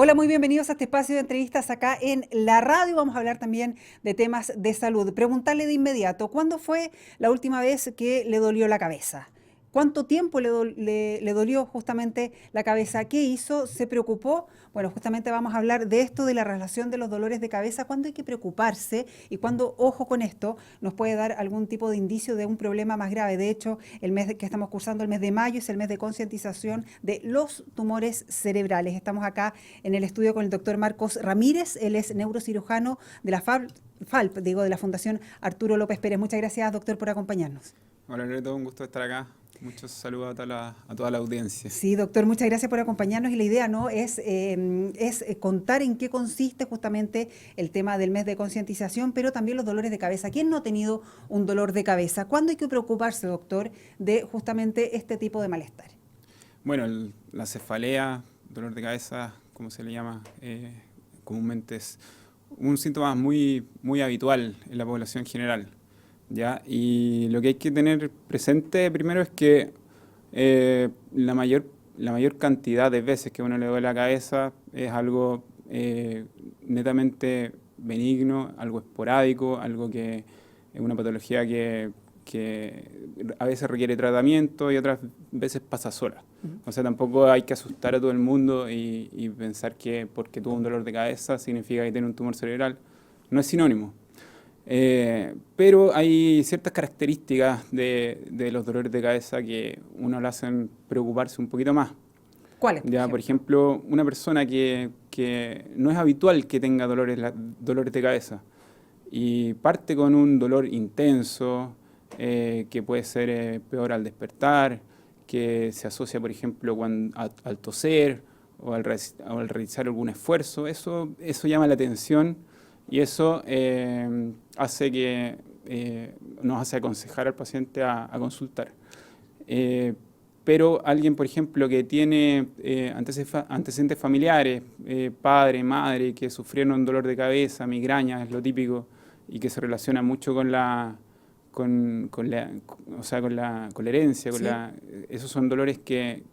Hola, muy bienvenidos a este espacio de entrevistas acá en la radio. Vamos a hablar también de temas de salud. Preguntarle de inmediato, ¿cuándo fue la última vez que le dolió la cabeza? ¿Cuánto tiempo le dolió justamente la cabeza? ¿Qué hizo? ¿Se preocupó? Bueno, justamente vamos a hablar de esto, de la relación de los dolores de cabeza, cuándo hay que preocuparse y cuándo, ojo con esto, nos puede dar algún tipo de indicio de un problema más grave. De hecho, que estamos cursando, el mes de mayo, es el mes de concientización de los tumores cerebrales. Estamos acá en el estudio con el doctor Marcos Ramírez. Él es neurocirujano de la de la Fundación Arturo López Pérez. Muchas gracias, doctor, por acompañarnos. Hola Loreto, un gusto estar acá. Muchos saludos a toda la audiencia. Sí, doctor, muchas gracias por acompañarnos y la idea no es contar en qué consiste justamente el tema del mes de concientización, pero también los dolores de cabeza. ¿Quién no ha tenido un dolor de cabeza? ¿Cuándo hay que preocuparse, doctor, de justamente este tipo de malestar? Bueno, la cefalea, dolor de cabeza, como se le llama comúnmente, es un síntoma muy habitual en la población general, ¿ya? Y lo que hay que tener presente primero es que la mayor cantidad de veces que a uno le duele la cabeza es algo netamente benigno, algo esporádico, algo que es una patología que a veces requiere tratamiento y otras veces pasa sola. O sea, tampoco hay que asustar a todo el mundo y pensar que porque tuvo un dolor de cabeza significa que tiene un tumor cerebral. No es sinónimo. Pero hay ciertas características de los dolores de cabeza que uno le hacen preocuparse un poquito más. ¿Cuáles, por Ya, por ejemplo? ejemplo, una persona que no es habitual que tenga dolores de cabeza y parte con un dolor intenso, que puede ser peor al despertar, que se asocia, por ejemplo, al toser o al realizar algún esfuerzo, eso llama la atención y eso nos hace aconsejar al paciente a consultar. Eh, pero alguien, por ejemplo, que tiene antecedentes familiares, padre, madre, que sufrieron un dolor de cabeza, migraña, es lo típico, y que se relaciona mucho o sea, con la herencia, Sí. esos son dolores que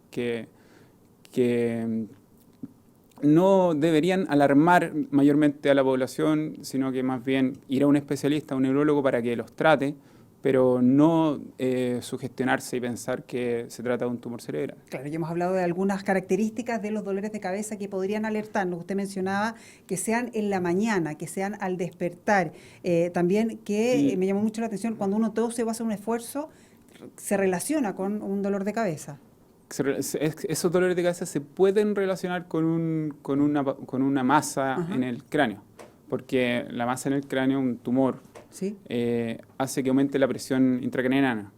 no deberían alarmar mayormente a la población, sino que más bien ir a un especialista, a un neurólogo para que los trate, pero no sugestionarse y pensar que se trata de un tumor cerebral. Claro, ya hemos hablado de algunas características de los dolores de cabeza que podrían alertarnos. Usted mencionaba que sean en la mañana, que sean al despertar. También que Y me llamó mucho la atención, cuando uno tose o hace un esfuerzo, se relaciona con un dolor de cabeza. esos dolores de cabeza se pueden relacionar con una masa Ajá, en el cráneo, porque la masa en el cráneo, un tumor, sí. hace que aumente la presión intracraniana.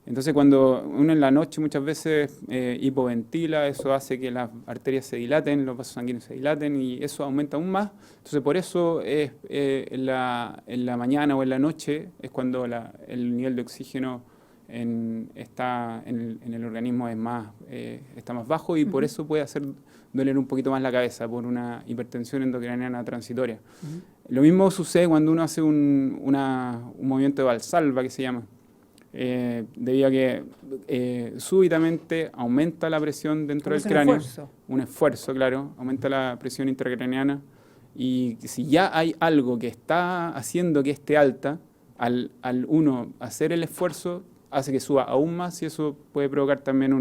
Entonces, cuando uno en la noche muchas veces hipoventila, eso hace que las arterias se dilaten, los vasos sanguíneos se dilaten y eso aumenta aún más. Entonces, por eso en la mañana o en la noche es cuando el nivel de oxígeno en el organismo está más bajo y por Ujú, eso puede hacer doler un poquito más la cabeza por una hipertensión endocrinariana transitoria. ujú. Lo mismo sucede cuando uno hace un movimiento de Valsalva, que se llama, debido a que súbitamente aumenta la presión dentro Uno del hace un cráneo, esfuerzo. un esfuerzo, claro, aumenta la presión intracraniana y si ya hay algo que está haciendo que esté alta, al uno hacer el esfuerzo, hace que suba aún más y eso puede provocar también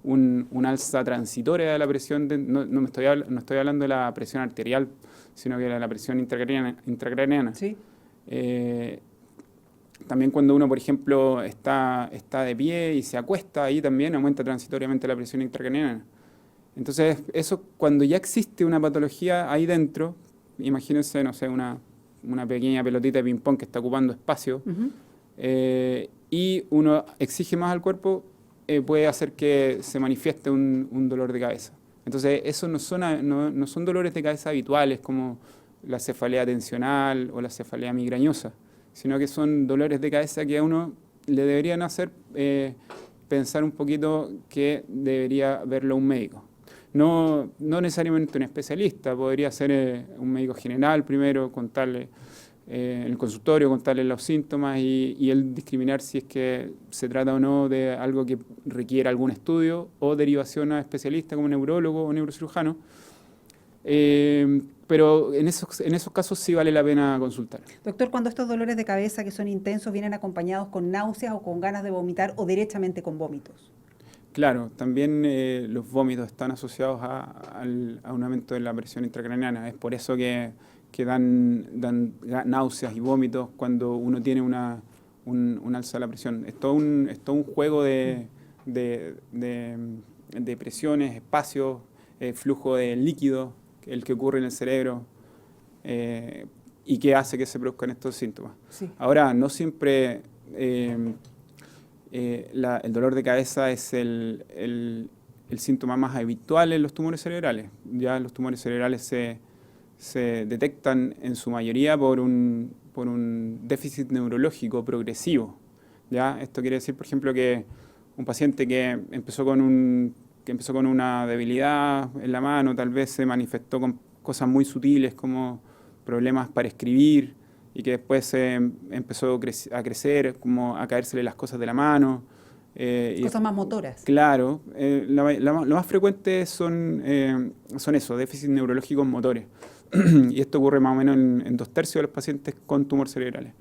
un alza transitoria de la presión, no estoy hablando de la presión arterial, sino que de la presión intracraniana. Sí. Eh, También cuando uno, por ejemplo, está de pie y se acuesta, ahí también aumenta transitoriamente la presión intracraniana. Entonces, eso cuando ya existe una patología ahí dentro, imagínense, no sé, una pequeña pelotita de ping-pong que está ocupando espacio, Ujú. y uno exige más al cuerpo, puede hacer que se manifieste un dolor de cabeza. Entonces, eso no son dolores de cabeza habituales como la cefalea tensional o la cefalea migrañosa, sino que son dolores de cabeza que a uno le deberían hacer pensar un poquito que debería verlo un médico. No necesariamente un especialista, podría ser un médico general primero, contarle en el consultorio, contarle los síntomas y él discriminar si es que se trata o no de algo que requiera algún estudio o derivación a especialista como neurólogo o neurocirujano. Pero en esos casos sí vale la pena consultar. Doctor, cuando estos dolores de cabeza que son intensos vienen acompañados con náuseas o con ganas de vomitar o derechamente con vómitos. Claro, también los vómitos están asociados a un aumento de la presión intracraneana. Es por eso que dan náuseas y vómitos cuando uno tiene un alza de la presión. Es todo un juego de presiones, espacios, flujo de líquido, el que ocurre en el cerebro y que hace que se produzcan estos síntomas. Sí. Ahora, no siempre el dolor de cabeza es el síntoma más habitual en los tumores cerebrales. Ya los tumores cerebrales se detectan en su mayoría por un déficit neurológico progresivo. ¿Ya? Esto quiere decir, por ejemplo, que un paciente que empezó con una debilidad en la mano, tal vez se manifestó con cosas muy sutiles como problemas para escribir y que después empezó a crecer, como a caérsele las cosas de la mano. Cosas más motoras. Claro, lo más frecuente son eso, déficits neurológicos motores. Y esto ocurre más o menos en 2/3 de los pacientes con tumores cerebrales.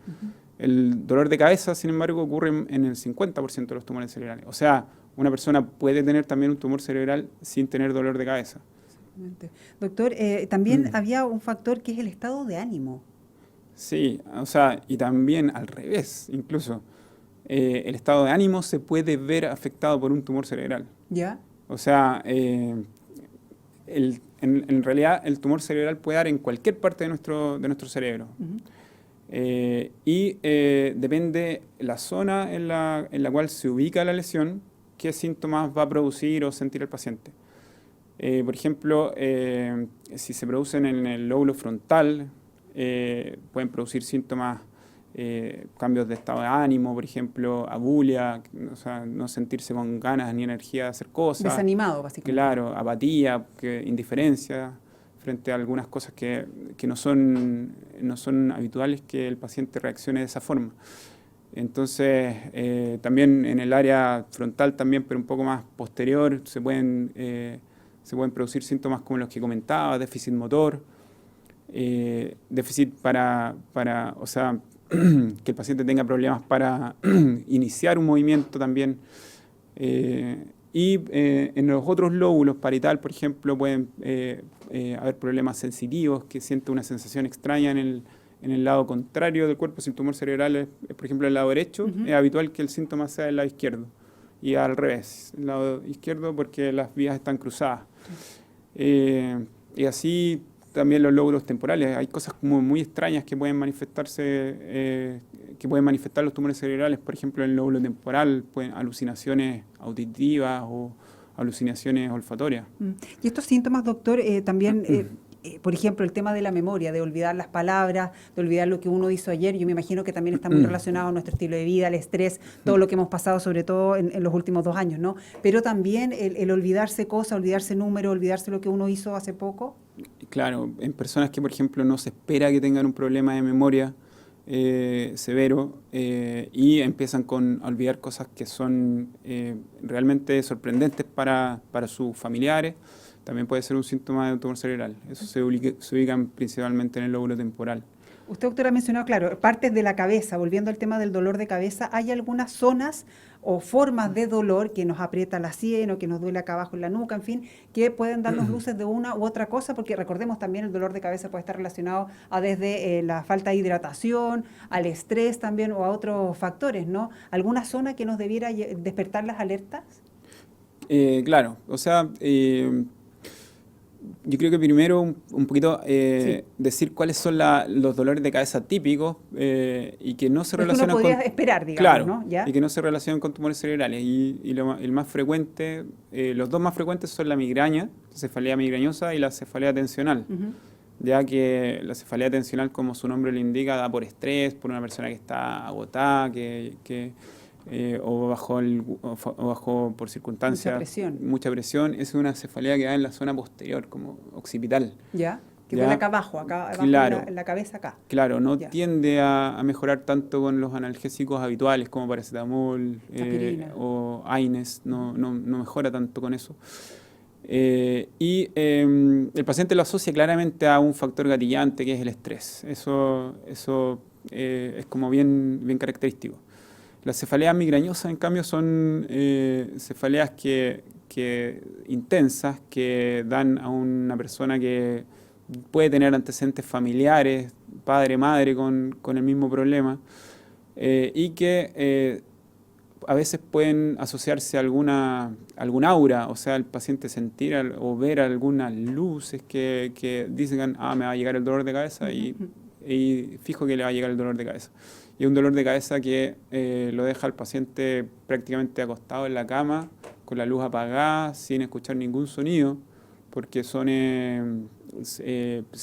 El dolor de cabeza, sin embargo, ocurre en el 50% de los tumores cerebrales. O sea, una persona puede tener también un tumor cerebral sin tener dolor de cabeza. Exactamente. Doctor, también había un factor que es el estado de ánimo. Sí, o sea, y también al revés, incluso. El estado de ánimo se puede ver afectado por un tumor cerebral. ¿Ya? O sea, en realidad el tumor cerebral puede dar en cualquier parte de nuestro cerebro. Depende la zona en la cual se ubica la lesión, qué síntomas va a producir o sentir el paciente. Por ejemplo, si se producen en el lóbulo frontal, pueden producir síntomas, cambios de estado de ánimo, por ejemplo, abulia, o sea, no sentirse con ganas ni energía de hacer cosas. Desanimado, básicamente. Claro, apatía, indiferencia frente a algunas cosas que no son habituales que el paciente reaccione de esa forma. Entonces, también en el área frontal, también, pero un poco más posterior, se pueden producir síntomas como los que comentaba, déficit motor, déficit o sea, que el paciente tenga problemas para iniciar un movimiento también. En los otros lóbulos, parietal, por ejemplo, pueden haber problemas sensitivos, que siente una sensación extraña en el lado contrario del cuerpo. Si el tumor cerebral es, por ejemplo, el lado derecho, es habitual que el síntoma sea el lado izquierdo. Y al revés, el lado izquierdo porque las vías están cruzadas. Y así también los lóbulos temporales. Hay cosas como muy extrañas que pueden manifestarse, que pueden manifestar los tumores cerebrales. Por ejemplo, en el lóbulo temporal, alucinaciones auditivas o alucinaciones olfatorias. Y estos síntomas, doctor, también, por ejemplo, el tema de la memoria, de olvidar las palabras, de olvidar lo que uno hizo ayer, yo me imagino que también está muy relacionado a nuestro estilo de vida, el estrés, todo lo que hemos pasado, sobre todo en los últimos 2 años, ¿no? Pero también el olvidarse cosas, olvidarse números, olvidarse lo que uno hizo hace poco. Claro, en personas que, por ejemplo, no se espera que tengan un problema de memoria severo y empiezan a olvidar cosas que son realmente sorprendentes para sus familiares, también puede ser un síntoma de un tumor cerebral. Eso se ubican principalmente en el lóbulo temporal. Usted, doctor, ha mencionado, claro, partes de la cabeza. Volviendo al tema del dolor de cabeza, ¿hay algunas zonas o formas de dolor que nos aprieta la sien o que nos duele acá abajo en la nuca, en fin, que pueden darnos luces de una u otra cosa? Porque recordemos también el dolor de cabeza puede estar relacionado desde la falta de hidratación, al estrés también o a otros factores, ¿no? ¿Alguna zona que nos debiera despertar las alertas? Claro, o sea, yo creo que primero un poquito decir cuáles son los dolores de cabeza típicos y que no se relacionan con... esperar, digamos, claro, ¿no? ¿Ya? Y que no se relacionan con tumores cerebrales. El más frecuente, los dos más frecuentes son la migraña, la cefalea migrañosa y la cefalea tensional. Ya que la cefalea tensional, como su nombre lo indica, da por estrés, por una persona que está agotada, o bajo por circunstancias mucha presión, es una cefalea que da en la zona posterior, como occipital. Ya, que duele acá abajo claro, en la cabeza acá. Claro, no tiende a mejorar tanto con los analgésicos habituales como paracetamol o AINES, no mejora tanto con eso. El paciente lo asocia claramente a un factor gatillante que es el estrés. Eso es como bien característico. Las cefaleas migrañosas, en cambio, son cefaleas intensas que dan a una persona que puede tener antecedentes familiares, padre, madre con el mismo problema, y que a veces pueden asociarse a algún aura, o sea, el paciente sentir o ver algunas luces que dicen, me va a llegar el dolor de cabeza y fijo que le va a llegar el dolor de cabeza. Y es un dolor de cabeza que lo deja al paciente prácticamente acostado en la cama, con la luz apagada, sin escuchar ningún sonido, porque se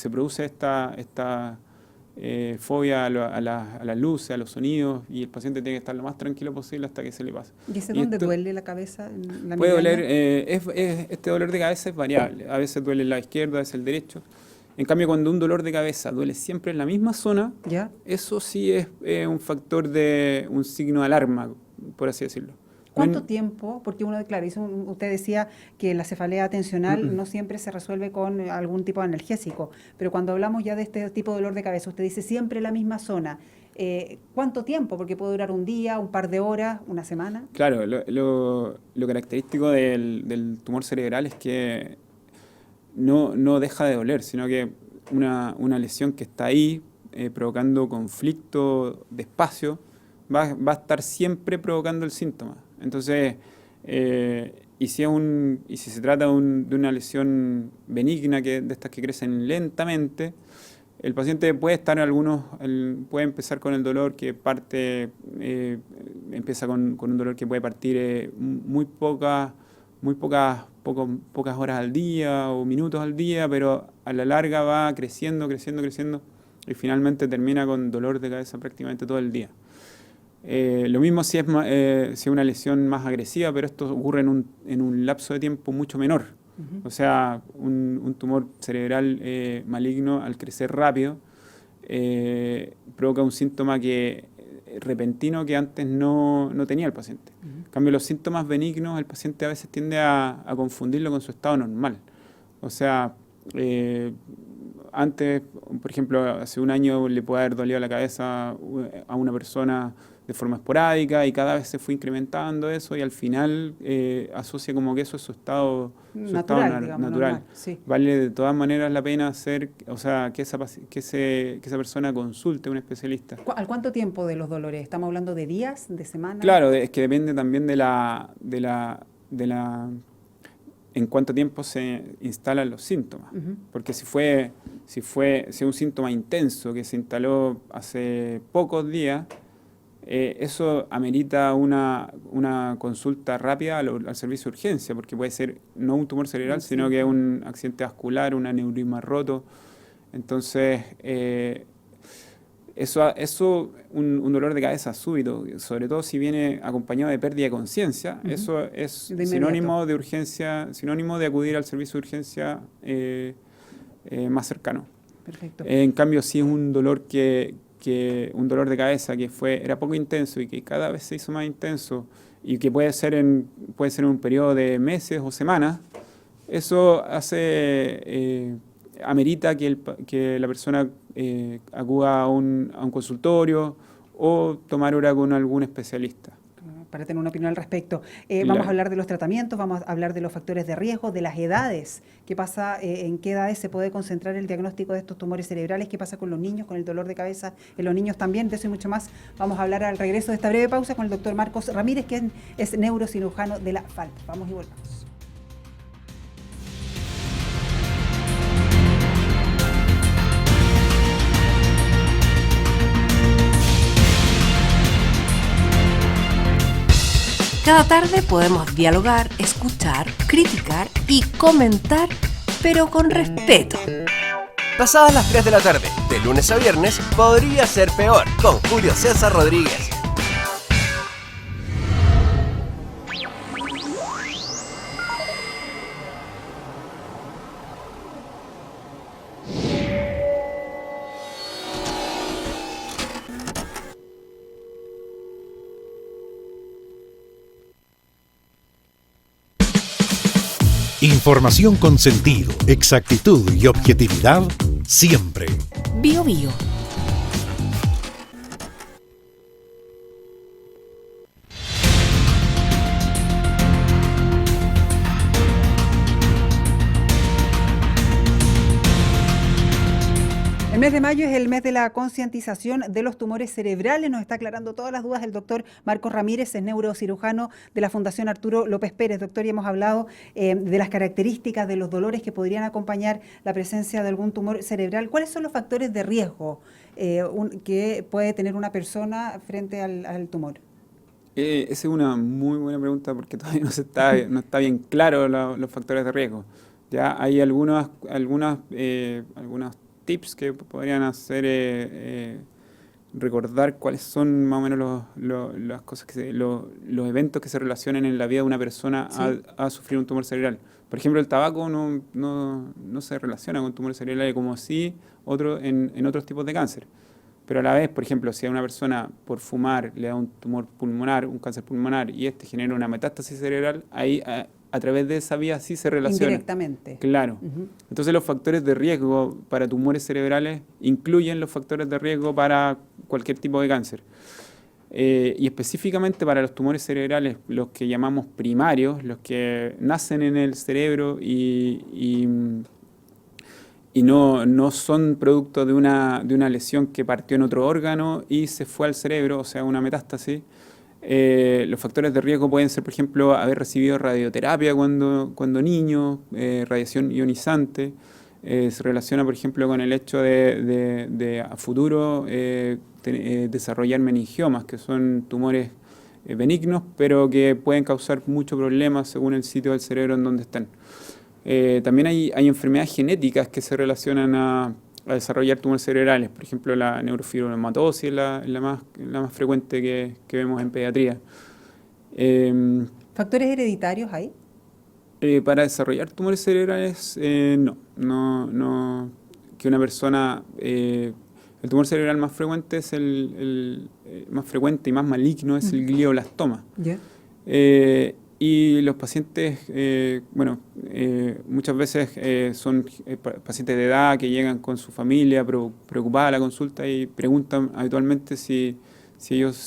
produce esta fobia a las luces, a los sonidos, y el paciente tiene que estar lo más tranquilo posible hasta que se le pase. ¿Y ese dónde duele la cabeza? ¿En la Puede migraña? doler, este dolor de cabeza es variable, a veces duele el lado izquierdo, a veces el derecho. En cambio, cuando un dolor de cabeza duele siempre en la misma zona, ¿Ya? eso sí es un un signo de alarma, por así decirlo. ¿Cuánto tiempo? Porque uno, claro, usted decía que la cefalea tensional no siempre se resuelve con algún tipo de analgésico, pero cuando hablamos ya de este tipo de dolor de cabeza, usted dice siempre la misma zona. ¿Cuánto tiempo? Porque puede durar un día, un par de horas, una semana. Claro, lo característico del tumor cerebral es que no deja de doler, sino que una lesión que está ahí provocando conflicto de espacio va a estar siempre provocando el síntoma. Entonces, y si se trata de una lesión benigna, de estas que crecen lentamente, el paciente puede puede empezar con el dolor que empieza con un dolor que puede partir pocas horas al día o minutos al día, pero a la larga va creciendo y finalmente termina con dolor de cabeza prácticamente todo el día. Lo mismo si es una lesión más agresiva, pero esto ocurre en un lapso de tiempo mucho menor. O sea, un tumor cerebral maligno al crecer rápido provoca un síntoma repentino que antes no tenía el paciente. En cambio, los síntomas benignos, el paciente a veces tiende a confundirlo con su estado normal. O sea, antes, por ejemplo, hace un año le puede haber dolido la cabeza a una persona de forma esporádica y cada vez se fue incrementando eso y al final asocia como que eso es su estado natural. Normal, sí. Vale de todas maneras la pena que esa persona consulte a un especialista. ¿Al cuánto tiempo de los dolores? ¿Estamos hablando de días, de semanas? Claro, es que depende también en cuánto tiempo se instalan los síntomas. Porque si es un síntoma intenso que se instaló hace pocos días, eso amerita una consulta rápida al servicio de urgencia, porque puede ser no un tumor cerebral, sino que un accidente vascular, un aneurisma roto. Entonces, un dolor de cabeza súbito, sobre todo si viene acompañado de pérdida de conciencia, eso es sinónimo de urgencia, sinónimo de acudir al servicio de urgencia más cercano. Perfecto. En cambio, si es un dolor un dolor de cabeza que era poco intenso y que cada vez se hizo más intenso y que puede ser en un periodo de meses o semanas, eso amerita que la persona acuda a un consultorio o tomar hora con algún especialista. Para tener una opinión al respecto. Claro. Vamos a hablar de los tratamientos, vamos a hablar de los factores de riesgo, de las edades. ¿Qué pasa? ¿En qué edades se puede concentrar el diagnóstico de estos tumores cerebrales? ¿Qué pasa con los niños, con el dolor de cabeza en los niños también? De eso y mucho más vamos a hablar al regreso de esta breve pausa con el doctor Marcos Ramírez, que es neurocirujano de la FALP. Vamos y volvamos. Cada tarde podemos dialogar, escuchar, criticar y comentar, pero con respeto. Pasadas las 3 de la tarde, de lunes a viernes, podría ser peor, con Julio César Rodríguez. Información con sentido, exactitud y objetividad siempre. Bio Bio. El mes de mayo es el mes de la concientización de los tumores cerebrales. Nos está aclarando todas las dudas el doctor Marcos Ramírez, es neurocirujano de la Fundación Arturo López Pérez. Doctor, ya hemos hablado de las características, de los dolores que podrían acompañar la presencia de algún tumor cerebral. ¿Cuáles son los factores de riesgo que puede tener una persona frente al tumor? Esa es una muy buena pregunta porque todavía no está bien claro los factores de riesgo. Ya hay algunos tips que podrían hacer recordar cuáles son más o menos las cosas los eventos que se relacionan en la vida de una persona a sufrir un tumor cerebral. Por ejemplo, el tabaco no se relaciona con tumores cerebrales como sí en otros tipos de cáncer. Pero a la vez, por ejemplo, si a una persona por fumar le da un tumor pulmonar, un cáncer pulmonar, y genera una metástasis cerebral, ahí a través de esa vía sí se relaciona. Indirectamente. Claro. Entonces los factores de riesgo para tumores cerebrales incluyen los factores de riesgo para cualquier tipo de cáncer. Y específicamente para los tumores cerebrales, los que llamamos primarios, los que nacen en el cerebro y no son producto de una lesión que partió en otro órgano y se fue al cerebro, o sea, una metástasis. Los factores de riesgo pueden ser, por ejemplo, haber recibido radioterapia cuando niño, radiación ionizante. Se relaciona, por ejemplo, con el hecho de a futuro desarrollar meningiomas, que son tumores benignos, pero que pueden causar muchos problemas según el sitio del cerebro en donde estén. También hay enfermedades genéticas que se relacionan a desarrollar tumores cerebrales. Por ejemplo, la neurofibromatosis es la más frecuente que vemos en pediatría. ¿Factores hereditarios hay? Para desarrollar tumores cerebrales, no. Que una persona... el tumor cerebral más frecuente es el más frecuente y más maligno es el glioblastoma. Yeah. Y los pacientes, muchas veces son pacientes de edad que llegan con su familia preocupada a la consulta y preguntan habitualmente si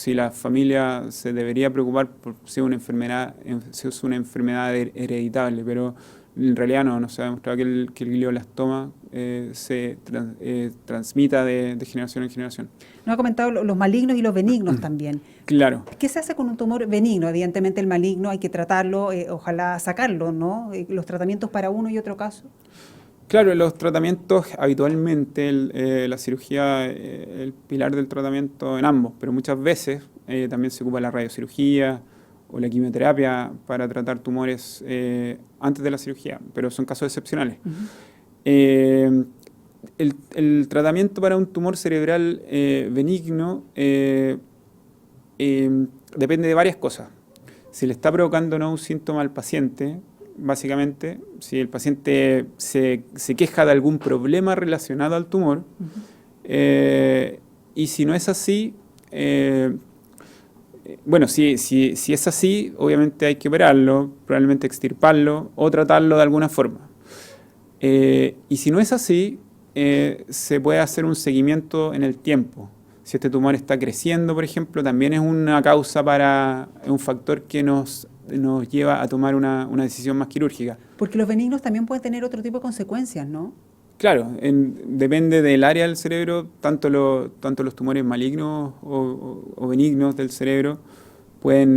la familia se debería preocupar por si es una enfermedad hereditable, pero en realidad no se ha demostrado que el glioblastoma se transmita de generación en generación. Nos ha comentado los malignos y los benignos también. Claro. ¿Qué se hace con un tumor benigno? Evidentemente el maligno hay que tratarlo, ojalá sacarlo, ¿no? Los tratamientos para uno y otro caso. Claro, los tratamientos habitualmente, la cirugía, el pilar del tratamiento en ambos, pero muchas veces también se ocupa la radiocirugía o la quimioterapia para tratar tumores antes de la cirugía, pero son casos excepcionales. El tratamiento para un tumor cerebral benigno depende de varias cosas. Si le está provocando o no un síntoma al paciente, básicamente, si el paciente se queja de algún problema relacionado al tumor, y si no es así, si es así, obviamente hay que operarlo, probablemente extirparlo o tratarlo de alguna forma. Y si no es así, se puede hacer un seguimiento en el tiempo. Si este tumor está creciendo, por ejemplo, también es una causa es un factor que nos lleva a tomar una decisión más quirúrgica. Porque los benignos también pueden tener otro tipo de consecuencias, ¿no? Claro, depende del área del cerebro, tanto los tumores malignos o benignos del cerebro pueden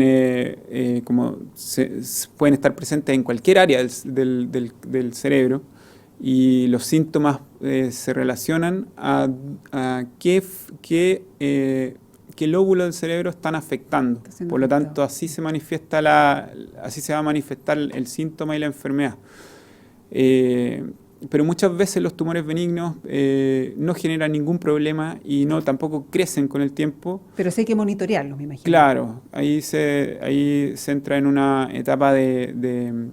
estar presentes en cualquier área del cerebro, y los síntomas se relacionan a qué lóbulo del cerebro están afectando. Por lo tanto, así se va a manifestar el síntoma y la enfermedad. Pero muchas veces los tumores benignos no generan ningún problema y tampoco crecen con el tiempo. Pero sí hay que monitorearlos, me imagino. Claro, ahí se entra en una etapa de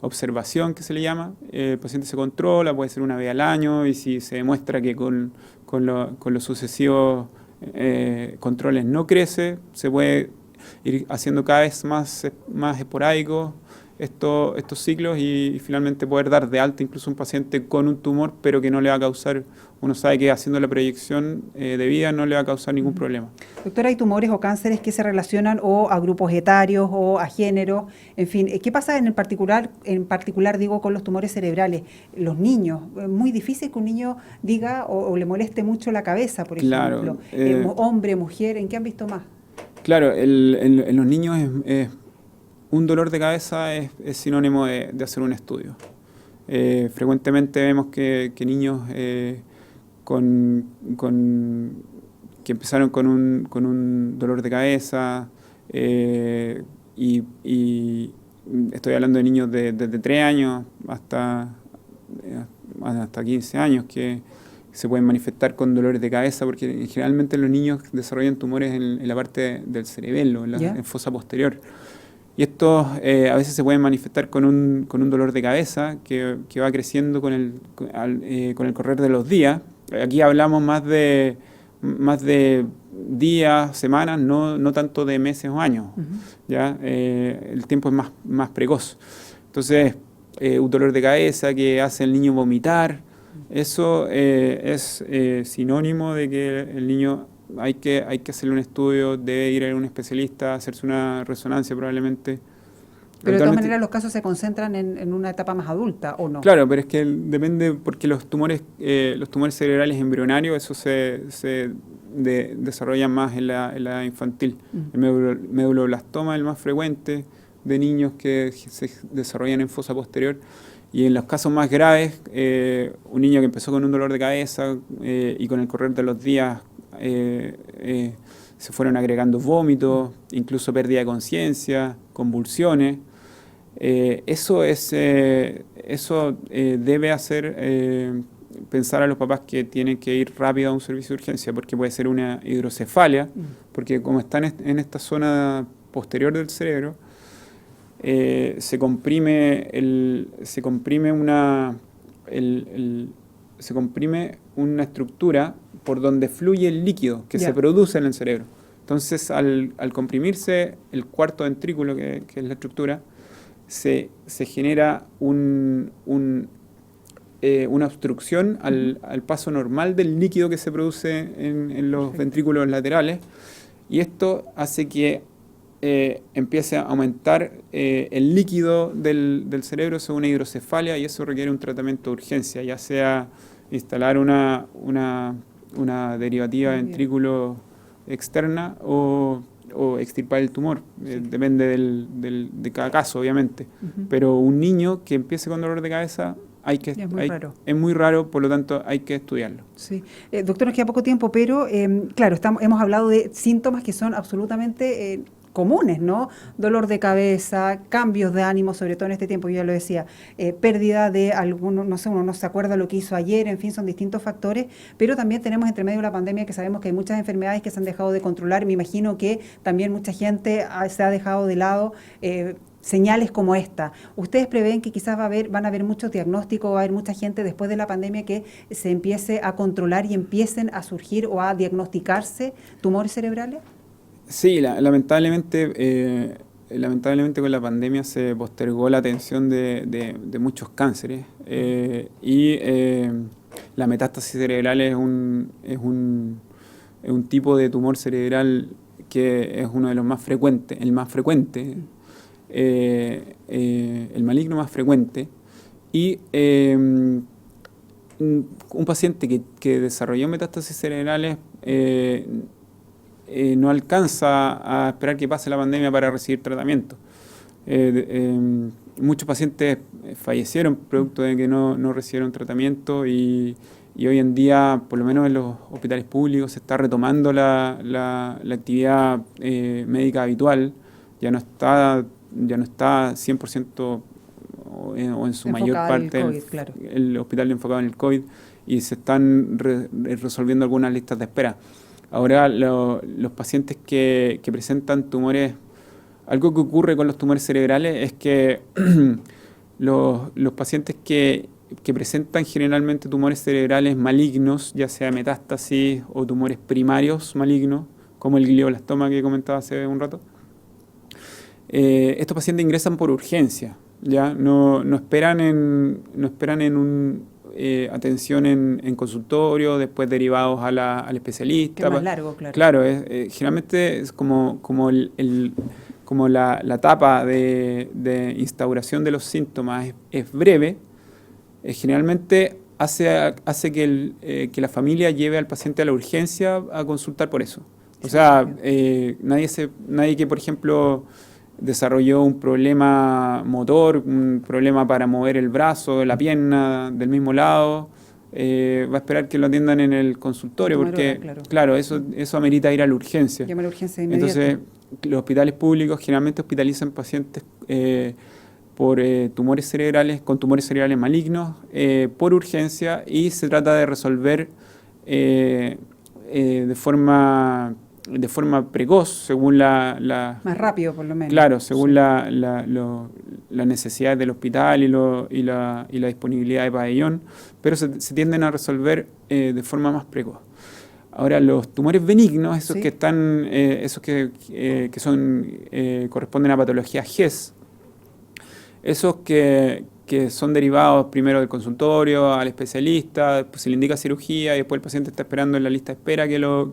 observación, que se le llama. El paciente se controla, puede ser una vez al año, y si se demuestra que con los sucesivos controles no crece, se puede ir haciendo cada vez más esporádico, estos ciclos y finalmente poder dar de alta incluso un paciente con un tumor, pero que no le va a causar, uno sabe que haciendo la proyección de vida no le va a causar ningún problema. Doctora, ¿hay tumores o cánceres que se relacionan o a grupos etarios o a género? En fin, ¿qué pasa en particular digo, con los tumores cerebrales? Los niños, es muy difícil que un niño diga o le moleste mucho la cabeza, por ejemplo. Hombre, mujer, ¿en qué han visto más? Claro, en los niños un dolor de cabeza es sinónimo de hacer un estudio. Frecuentemente vemos que niños que empezaron con un dolor de cabeza, y estoy hablando de niños desde 3 años hasta 15 años, que se pueden manifestar con dolores de cabeza, porque generalmente los niños desarrollan tumores en la parte del cerebelo, en fosa posterior. Y estos a veces se pueden manifestar con un dolor de cabeza que va creciendo con el correr de los días. Aquí hablamos más de días, semanas, no tanto de meses o años. ¿Ya? El tiempo es más precoz. Entonces, un dolor de cabeza que hace al niño vomitar, eso es sinónimo de que el niño hay que hacerle un estudio, debe ir a un especialista, hacerse una resonancia probablemente. Pero de todas maneras los casos se concentran en una etapa más adulta, ¿o no? Claro, pero es que depende, porque los tumores cerebrales embrionarios, eso se desarrollan más en la edad infantil. El medulloblastoma es el más frecuente de niños que se desarrollan en fosa posterior. Y en los casos más graves, un niño que empezó con un dolor de cabeza y con el correr de los días se fueron agregando vómitos, incluso pérdida de conciencia, convulsiones. Eso debe hacer pensar a los papás que tienen que ir rápido a un servicio de urgencia, porque puede ser una hidrocefalia, porque como están en esta zona posterior del cerebro, se comprime una estructura por donde fluye el líquido que se produce en el cerebro. Entonces, al comprimirse el cuarto ventrículo, que es la estructura, se genera una obstrucción al paso normal del líquido que se produce en los ventrículos laterales, y esto hace que empiece a aumentar el líquido del cerebro, según una hidrocefalia, y eso requiere un tratamiento de urgencia, ya sea instalar una derivativa ventrículo externa o extirpar el tumor. Depende de cada caso, obviamente. Pero un niño que empiece con dolor de cabeza es muy raro, por lo tanto hay que estudiarlo. Sí. Doctor, nos queda poco tiempo, pero claro, hemos hablado de síntomas que son absolutamente comunes, ¿no? Dolor de cabeza, cambios de ánimo, sobre todo en este tiempo, yo ya lo decía, pérdida de alguno, no sé, uno no se acuerda lo que hizo ayer, en fin, son distintos factores, pero también tenemos entre medio de la pandemia que sabemos que hay muchas enfermedades que se han dejado de controlar. Me imagino que también mucha gente se ha dejado de lado señales como esta. ¿Ustedes prevén que quizás van a haber muchos diagnósticos, va a haber mucha gente después de la pandemia que se empiece a controlar y empiecen a surgir o a diagnosticarse tumores cerebrales? Sí, lamentablemente con la pandemia se postergó la atención de muchos cánceres, y la metástasis cerebral es un tipo de tumor cerebral que es uno de los más frecuentes, el más frecuente, el maligno más frecuente, y un paciente que desarrolló metástasis cerebrales no alcanza a esperar que pase la pandemia para recibir tratamiento. Muchos pacientes fallecieron producto de que no recibieron tratamiento, y hoy en día, por lo menos en los hospitales públicos, se está retomando la actividad médica habitual. Ya no está 100% o en su mayor parte el hospital enfocado en el COVID, y se están resolviendo algunas listas de espera. Ahora, los pacientes que presentan tumores, algo que ocurre con los tumores cerebrales es que los pacientes que presentan generalmente tumores cerebrales malignos, ya sea metástasis o tumores primarios malignos, como el glioblastoma que comentaba hace un rato, estos pacientes ingresan por urgencia. ¿ya? No esperan en un atención en consultorio, después derivados al especialista. Que es más largo, claro. Claro, generalmente es como la etapa de instauración de los síntomas es breve. Generalmente hace que la familia lleve al paciente a la urgencia a consultar por eso. O sea, nadie que, por ejemplo, desarrolló un problema motor, un problema para mover el brazo, la pierna del mismo lado, va a esperar que lo atiendan en el consultorio, porque, claro, eso amerita ir a la urgencia. Llama a la urgencia de inmediato. Entonces, los hospitales públicos generalmente hospitalizan pacientes por tumores cerebrales, con tumores cerebrales malignos, por urgencia, y se trata de resolver de forma precoz, según más rápido, por lo menos. Claro, según las necesidades del hospital y la disponibilidad de pabellón, pero se tienden a resolver de forma más precoz. Ahora, los tumores benignos, esos que están, corresponden a patologías GES, esos que son derivados primero del consultorio al especialista, después se le indica cirugía y después el paciente está esperando en la lista de espera que lo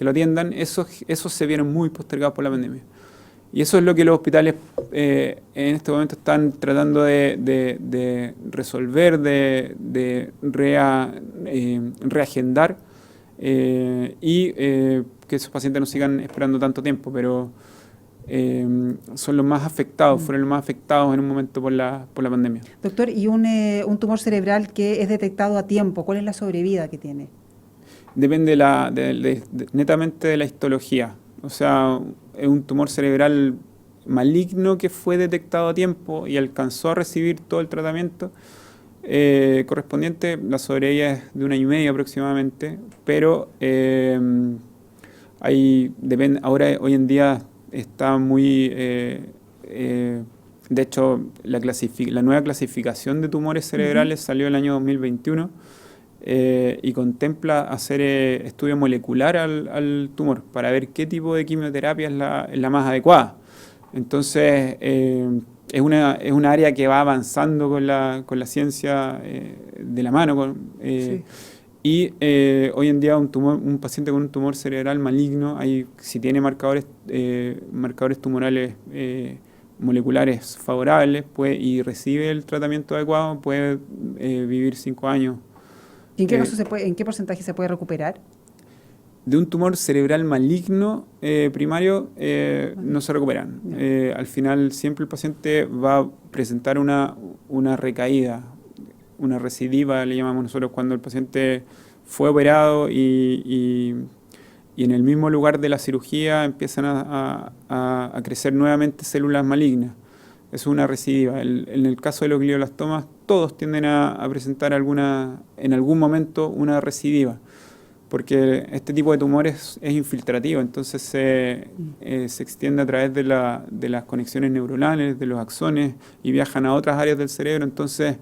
atiendan. Esos se vieron muy postergados por la pandemia. Y eso es lo que los hospitales en este momento están tratando de resolver, de reagendar y que esos pacientes no sigan esperando tanto tiempo, pero son los más afectados, fueron los más afectados en un momento por la pandemia. Doctor, y un tumor cerebral que es detectado a tiempo, ¿cuál es la sobrevida que tiene? Depende netamente de la histología. O sea, es un tumor cerebral maligno que fue detectado a tiempo y alcanzó a recibir todo el tratamiento correspondiente. La sobrevida es de 1 año y medio aproximadamente, pero hoy en día está muy... de hecho, la nueva clasificación de tumores cerebrales salió el año 2021 y contempla hacer estudio molecular al tumor para ver qué tipo de quimioterapia es la más adecuada. Entonces, es una área que va avanzando con la ciencia de la mano. Y hoy en día un paciente con un tumor cerebral maligno, si tiene marcadores tumorales moleculares favorables y recibe el tratamiento adecuado, puede vivir 5 años. ¿Y en qué caso en qué porcentaje se puede recuperar? De un tumor cerebral maligno primario no se recuperan. Al final siempre el paciente va a presentar una recaída, una recidiva, le llamamos nosotros, cuando el paciente fue operado y en el mismo lugar de la cirugía empiezan a crecer nuevamente células malignas. Es una recidiva. En el caso de los glioblastomas, todos tienden a presentar en algún momento una recidiva, porque este tipo de tumores es infiltrativo, entonces se extiende a través de las conexiones neuronales, de los axones, y viajan a otras áreas del cerebro. Entonces,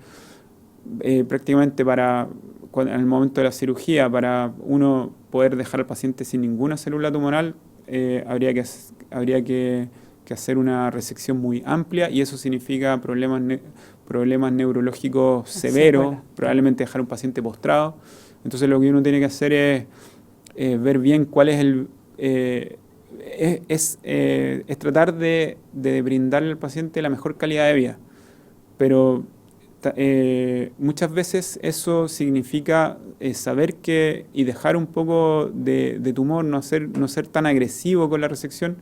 prácticamente en el momento de la cirugía, para uno poder dejar al paciente sin ninguna célula tumoral, habría que hacer una resección muy amplia, y eso significa problemas neurológicos severos, probablemente dejar a un paciente postrado. Entonces lo que uno tiene que hacer es ver bien cuál es es tratar de brindarle al paciente la mejor calidad de vida. Pero muchas veces eso significa saber y dejar un poco de tumor, no ser tan agresivo con la resección,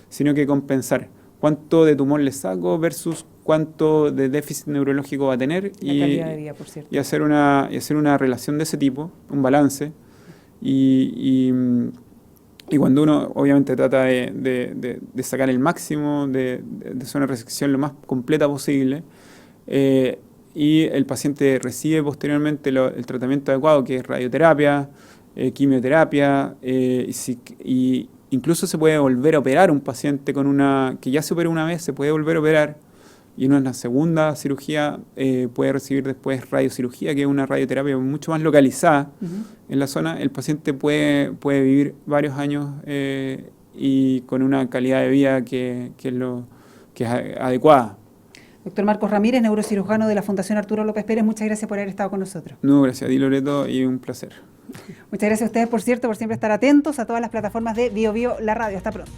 sino que compensar cuánto de tumor le saco versus cuánto de déficit neurológico va a tener, calidad de vida, por cierto. y hacer una relación de ese tipo, un balance. Y cuando uno obviamente trata de sacar el máximo, de hacer una resección lo más completa posible, y el paciente recibe posteriormente el tratamiento adecuado, que es radioterapia, quimioterapia, y incluso se puede volver a operar un paciente que ya se operó una vez, se puede volver a operar, y en una segunda cirugía puede recibir después radiocirugía, que es una radioterapia mucho más localizada en la zona. El paciente puede vivir varios años y con una calidad de vida que es adecuada. Doctor Marcos Ramírez, neurocirujano de la Fundación Arturo López Pérez, muchas gracias por haber estado con nosotros. No, gracias a ti, Loreto, y un placer. Muchas gracias a ustedes, por cierto, por siempre estar atentos a todas las plataformas de Bio Bio, la radio. Hasta pronto.